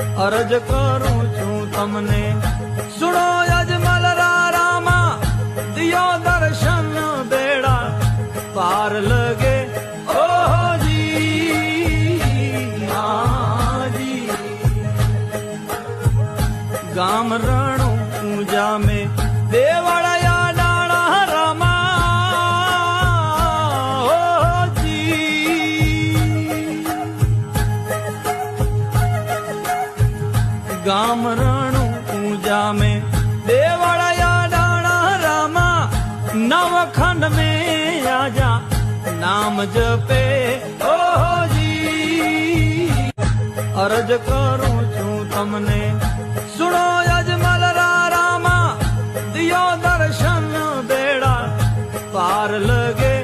અરજ કરું છું તમને સુણો અજમલ રામા દિયો દર્શન બેડા પાર લગે ઓહો જી હાજી ગામ રણું પૂજા में દેવળયા ડાણા રામા ઓહો જી ગામ રણું पूजा में देवड़या डाणा रामा नवखंड में आजा नाम जपे ओहो जी अरज करूं छूं तमने सुनो अजमल रामा दियो दर्शन बेड़ा पार लगे